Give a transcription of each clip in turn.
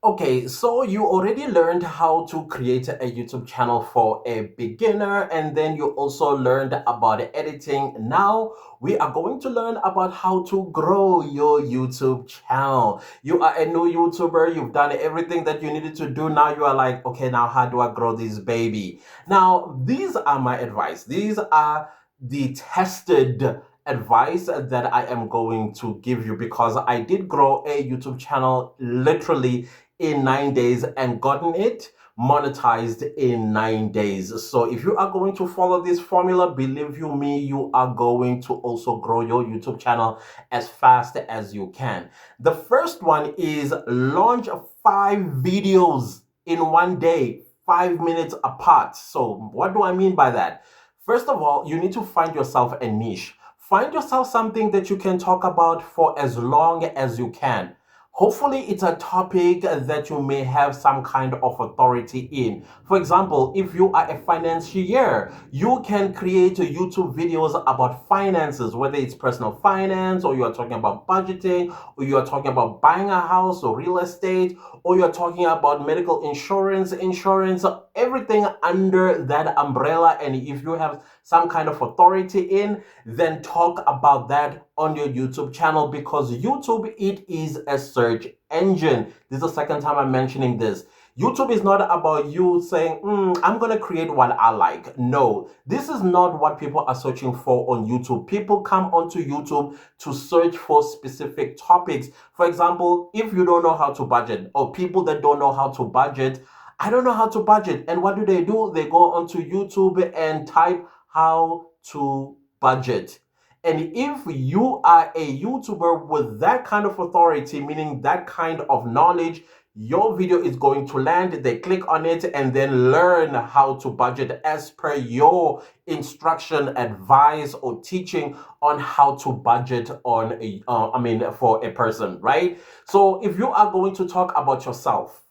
Okay, so you already learned how to create a YouTube channel for a beginner, and then you also learned about editing. Now we are going to learn about how to grow your YouTube channel. You are a new YouTuber, you've done everything that you needed to do. Now you are like, okay, now how do I grow this baby? Now, these are my advice. These are the tested advice that I am going to give you because I did grow a YouTube channel literally in 9 days and gotten it monetized in 9 days. So if you are going to follow this formula, believe you me, you are going to also grow your YouTube channel as fast as you can. The first one is launch 5 videos in one day, 5 minutes apart. So what do I mean by that? First of all, you need to find yourself a niche. Find yourself something that you can talk about for as long as you can. Hopefully, it's a topic that you may have some kind of authority in. For example, if you are a financier, you can create YouTube videos about finances, whether it's personal finance, or you are talking about budgeting, or you are talking about buying a house or real estate, or you're talking about medical insurance, everything under that umbrella. And if you have some kind of authority in, then talk about that on your YouTube channel because YouTube, it is a search engine. This is the second time I'm mentioning this. YouTube is not about you saying, I'm going to create what I like. No, this is not what people are searching for on YouTube. People come onto YouTube to search for specific topics. For example, if you don't know how to budget, or people that don't know how to budget, I don't know how to budget. And what do? They go onto YouTube and type how to budget. And if you are a YouTuber with that kind of authority, meaning that kind of knowledge, your video is going to land. They click on it and then learn how to budget as per your instruction, advice, or teaching on how to budget on for a person, right? So if you are going to talk about yourself,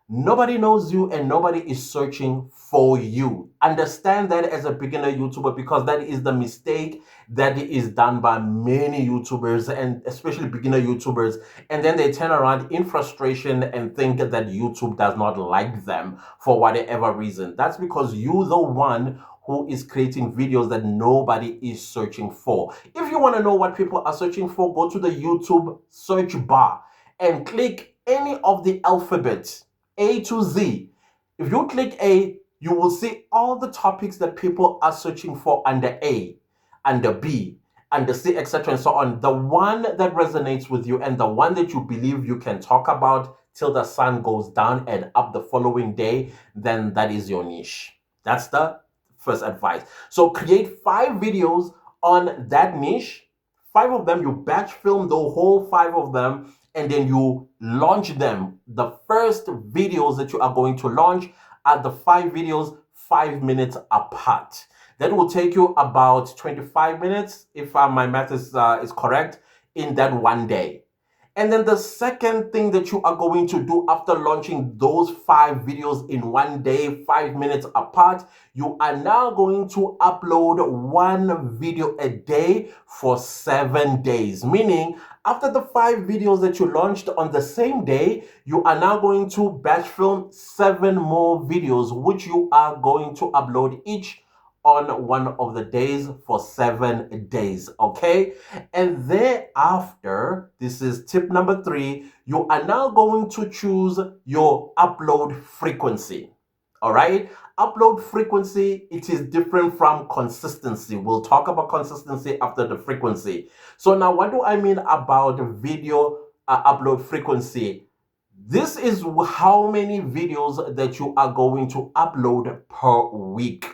nobody knows you and nobody is searching for you. Understand that as a beginner YouTuber because that is the mistake that is done by many YouTubers and especially beginner YouTubers. And then they turn around in frustration and think that YouTube does not like them for whatever reason. That's because you're the one who is creating videos that nobody is searching for. If you want to know what people are searching for, go to the YouTube search bar and click any of the alphabets A to Z. If you click A, you will see all the topics that people are searching for under A, under B, under C, etc. and so on. The one that resonates with you and the one that you believe you can talk about till the sun goes down and up the following day, then that is your niche. That's the first advice. So create 5 videos on that niche. 5 of them, you batch film the whole 5 of them and then you launch them. The first videos that you are going to launch are the 5 videos 5 minutes apart. That will take you about 25 minutes, if my math is correct, in that one day. And then the second thing that you are going to do after launching those 5 videos in one day, 5 minutes apart, you are now going to upload one video a day for 7 days. Meaning, after the 5 videos that you launched on the same day, you are now going to batch film 7 more videos, which you are going to upload each on one of the days for 7 days. Okay. And thereafter, this is tip number 3, you are now going to choose your upload frequency. All right. Upload frequency, it is different from consistency. We'll talk about consistency after the frequency. So now what do I mean about video upload frequency? This is how many videos that you are going to upload per week.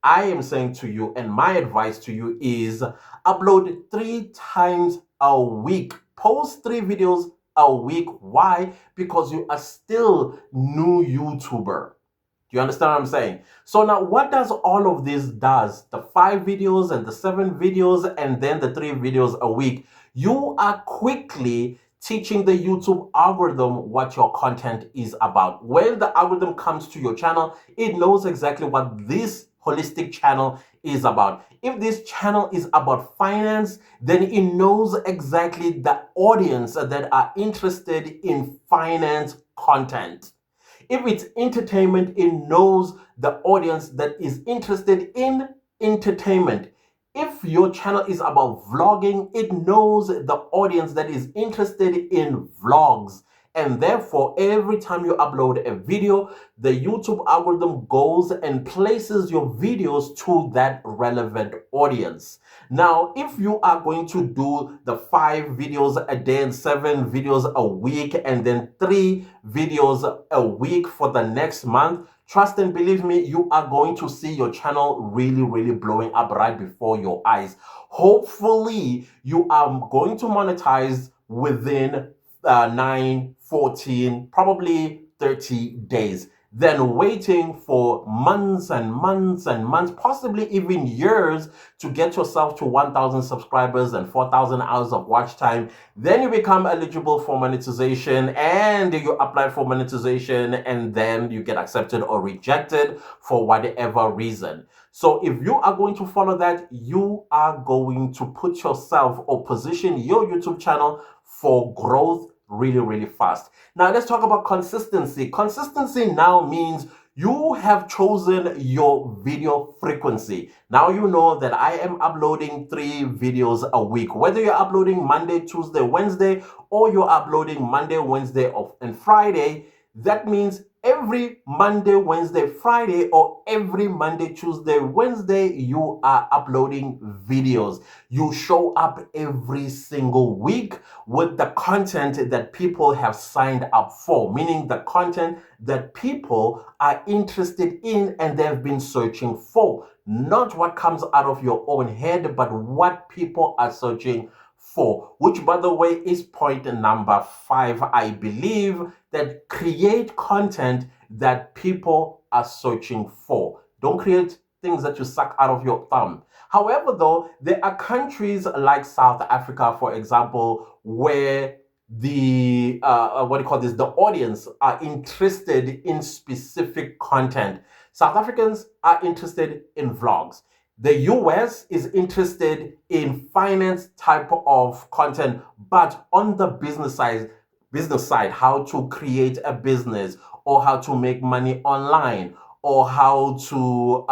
I am saying to you, and my advice to you is upload 3 times a week. Post 3 videos a week. Why? Because you are still new YouTuber. Do you understand what I'm saying? So now what does all of this does? The 5 videos and the 7 videos and then the 3 videos a week. You are quickly teaching the YouTube algorithm what your content is about. When the algorithm comes to your channel, it knows exactly what this holistic channel is about. If this channel is about finance, then it knows exactly the audience that are interested in finance content. If it's entertainment, it knows the audience that is interested in entertainment. If your channel is about vlogging, it knows the audience that is interested in vlogs. And therefore, every time you upload a video, the YouTube algorithm goes and places your videos to that relevant audience. Now, if you are going to do the 5 videos a day and 7 videos a week and then 3 videos a week for the next month, trust and believe me, you are going to see your channel really blowing up right before your eyes. Hopefully, you are going to monetize within 9, 14, probably 30 days. Then waiting for months and months and months, possibly even years, to get yourself to 1,000 subscribers and 4,000 hours of watch time. Then you become eligible for monetization and you apply for monetization and then you get accepted or rejected for whatever reason. So if you are going to follow that, you are going to put yourself or position your YouTube channel for growth really fast. Now let's talk about consistency. Consistency now means you have chosen your video frequency. Now you know that I am uploading 3 videos a week. Whether you're uploading Monday, Tuesday, Wednesday, or you're uploading Monday, Wednesday, and Friday, that means every Monday, Wednesday, Friday, or every Monday, Tuesday, Wednesday, you are uploading videos. You show up every single week with the content that people have signed up for, meaning the content that people are interested in and they've been searching for. Not what comes out of your own head, but what people are searching for, which, by the way, is point number 5, I believe, that create content that people are searching for. Don't create things that you suck out of your thumb. However, though, there are countries like South Africa, for example, where the the audience are interested in specific content. South Africans are interested in vlogs. The US is interested in finance type of content, but on the business side, how to create a business or how to make money online or how to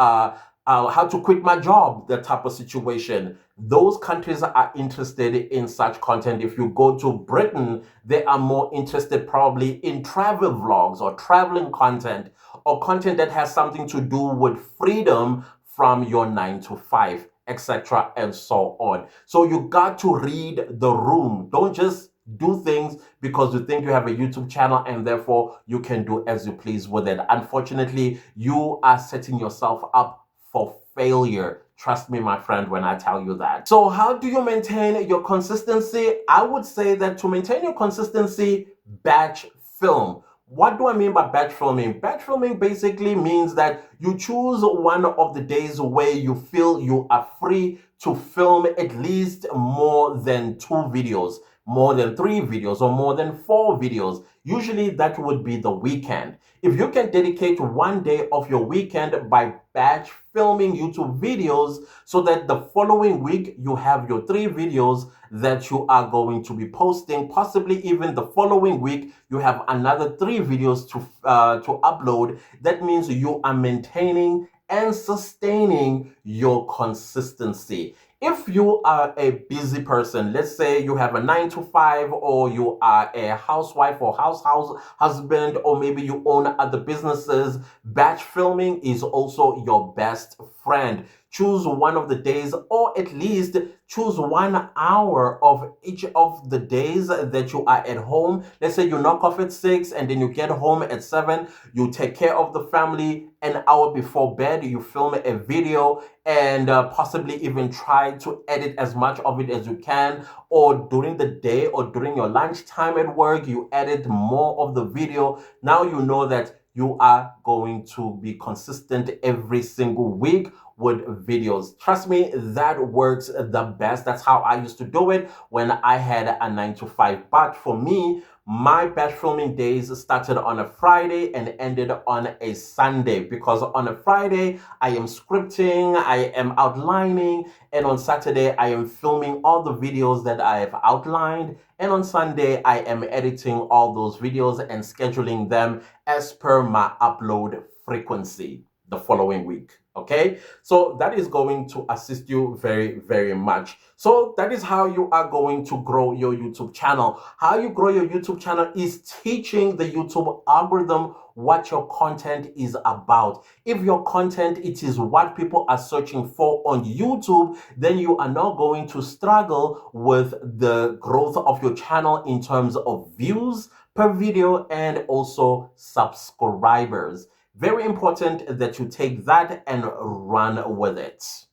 quit my job, that type of situation. Those countries are interested in such content. If you go to Britain, they are more interested probably in travel vlogs or traveling content or content that has something to do with freedom from your 9 to 5, etc. and so on. So you got to read the room. Don't just do things because you think you have a YouTube channel and therefore you can do as you please with it. Unfortunately, you are setting yourself up for failure. Trust me, my friend, when I tell you that. So how do you maintain your consistency? I would say that to maintain your consistency, batch film. What do I mean by batch filming? Batch filming basically means that you choose one of the days where you feel you are free to film at least more than 2 videos, more than 3 videos, or more than 4 videos. Usually that would be the weekend. If you can dedicate one day of your weekend by batch filming YouTube videos so that the following week you have your 3 videos that you are going to be posting, possibly even the following week you have another 3 videos to upload, that means you are maintaining and sustaining your consistency. If you are a busy person, let's say you have a 9 to 5, or you are a housewife or house husband, or maybe you own other businesses, batch filming is also your best friend. Choose one of the days, or at least choose 1 hour of each of the days that you are at home. Let's say you knock off at 6 and then you get home at 7. You take care of the family. An hour before bed, you film a video and possibly even try to edit as much of it as you can. Or during the day or during your lunchtime at work, you edit more of the video. Now you know that you are going to be consistent every single week with videos. Trust me, that works the best. That's how I used to do it when I had a 9 to 5. But for me, My batch filming days started on a Friday and ended on a Sunday, because on a Friday I am scripting, I am outlining, and on Saturday I am filming all the videos that I have outlined, and on Sunday I am editing all those videos and scheduling them as per my upload frequency the following week. Okay, so that is going to assist you very, very much. So that is how you are going to grow your YouTube channel. How you grow your YouTube channel is teaching the YouTube algorithm what your content is about. If your content it is what people are searching for on YouTube, then you are not going to struggle with the growth of your channel in terms of views per video and also subscribers. Very important that you take that and run with it.